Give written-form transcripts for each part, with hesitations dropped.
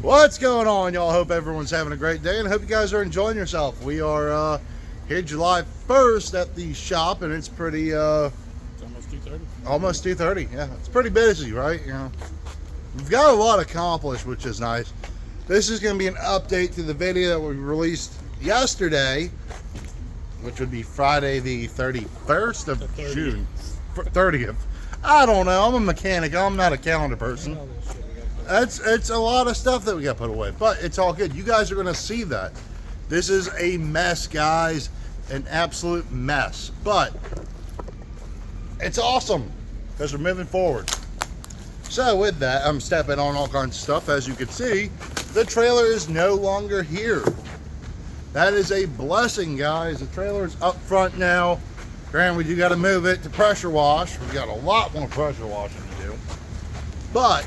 What's going on, y'all? Hope everyone's having a great day and hope you guys are enjoying yourself. We are here July 1st at the shop, and it's pretty It's almost 2:30. almost 2:30. Yeah, it's pretty busy, right? You know, we've got a lot accomplished, which is nice. This is going to be an update to the video that we released yesterday, which would be Friday the 31st of June. 30th. I don't know. I'm a mechanic. I'm not a calendar person. It's a lot of stuff that we got put away, but it's all good. You guys are going to see that. This is a mess, guys, an absolute mess, but it's awesome because we're moving forward. So with that, I'm stepping on all kinds of stuff. As you can see, the trailer is no longer here. That is a blessing, guys. The trailer is up front now. Granted, you got to move it to pressure wash. We've got a lot more pressure washing to do, but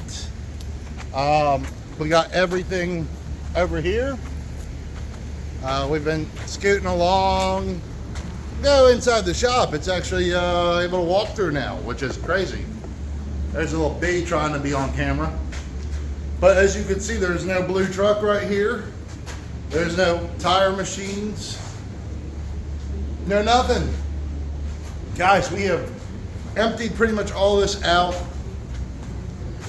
we got everything over here. We've been scooting along. Go inside the shop. It's actually able to walk through now, which is crazy. There's a little bee trying to be on camera. But as you can see, there's no blue truck right here. There's no tire machines. No nothing. Guys, we have emptied pretty much all this out.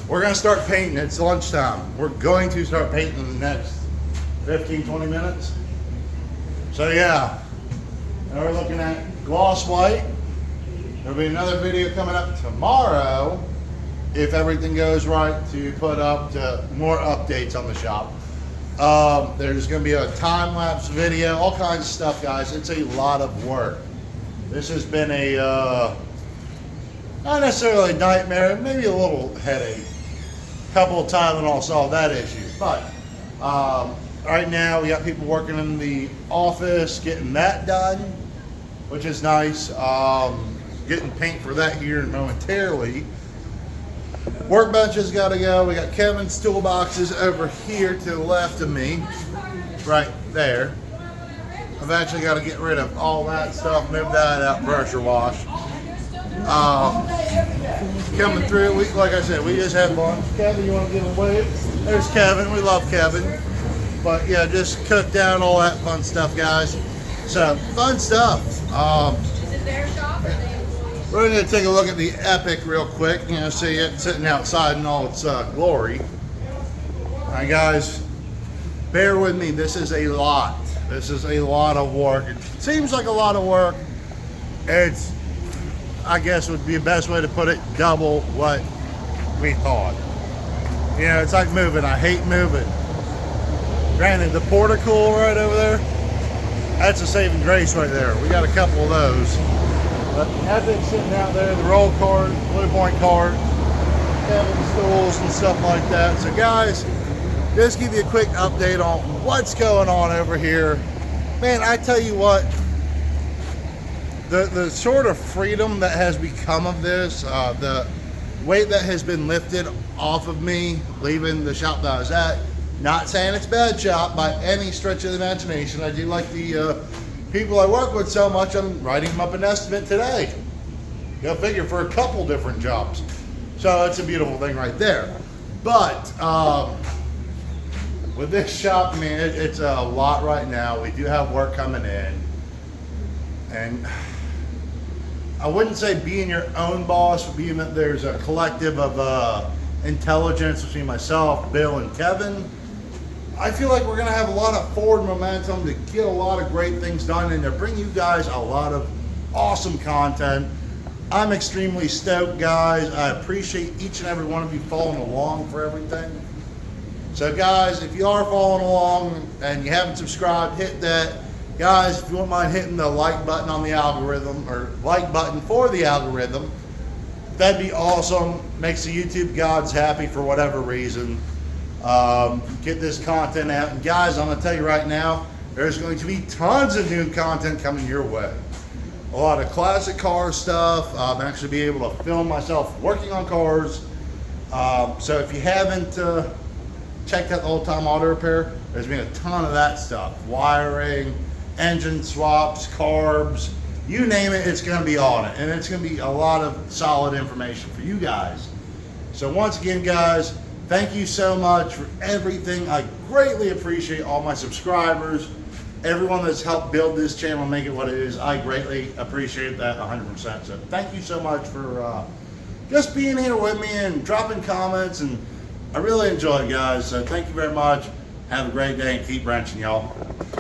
We're going to start painting. It's lunchtime. We're going to start painting in the next 15, 20 minutes. So yeah, now we're looking at gloss white. There'll be another video coming up tomorrow, if everything goes right, to put up more updates on the shop. There's going to be a time-lapse video, all kinds of stuff, guys. It's a lot of work. This has been a, not necessarily a nightmare, maybe a little headache. Couple of Tylenol solved that issue, but right now we got people working in the office getting that done, which is nice. Getting paint for that here momentarily. Workbench has got to go. We got Kevin's toolboxes over here to the left of me, right there. I've actually got to get rid of all that stuff, move that out, pressure wash. Coming through, like I said, we just had lunch. Kevin, you want to give a wave? There's Kevin. We love Kevin. But yeah, just cook down all that fun stuff, guys. So fun stuff. Is it their shop or they employees? We're going to take a look at the Epic real quick. You know, see it sitting outside in all its glory. All right, guys, bear with me. This is a lot. This is a lot of work. It seems like a lot of work. It's, I guess would be the best way to put it, double what we thought. You know, it's like moving. I hate moving. Granted, the portico right over there, that's a saving grace right there. We got a couple of those. But Epic's sitting out there, the roll cart, Blue Point cart, Kevin's stools and stuff like that. So guys, just give you a quick update on what's going on over here. Man, I tell you what, the sort of freedom that has become of this, the weight that has been lifted off of me leaving the shop that I was at. Not saying it's a bad shop by any stretch of the imagination. I do like the people I work with so much, I'm writing them up an estimate today. Go figure, for a couple different jobs. So that's a beautiful thing right there. But with this shop, I mean, it's a lot right now. We do have work coming in. And I wouldn't say being your own boss, being that there's a collective of intelligence between myself, Bill, and Kevin. I feel like we're going to have a lot of forward momentum to get a lot of great things done and to bring you guys a lot of awesome content. I'm extremely stoked, guys. I appreciate each and every one of you following along for everything. So guys, if you are following along and you haven't subscribed, hit that. Guys, if you wouldn't mind hitting the like button on the algorithm, or like button for the algorithm, that'd be awesome. Makes the YouTube gods happy for whatever reason. Get this content out. And guys, I'm going to tell you right now, there's going to be tons of new content coming your way. A lot of classic car stuff. I'm actually be able to film myself working on cars. So if you haven't checked out the Old Time Auto Repair, there's been a ton of that stuff. Wiring, engine swaps, carbs, you name it, it's going to be on it. And it's going to be a lot of solid information for you guys. So once again, guys, Thank you so much for everything. I greatly appreciate all my subscribers, everyone that's helped build this channel and make it what it is. I greatly appreciate that 100%. So thank you so much for just being here with me and dropping comments. And I really enjoy it, guys. So thank you very much. Have a great day and keep wrenching, y'all.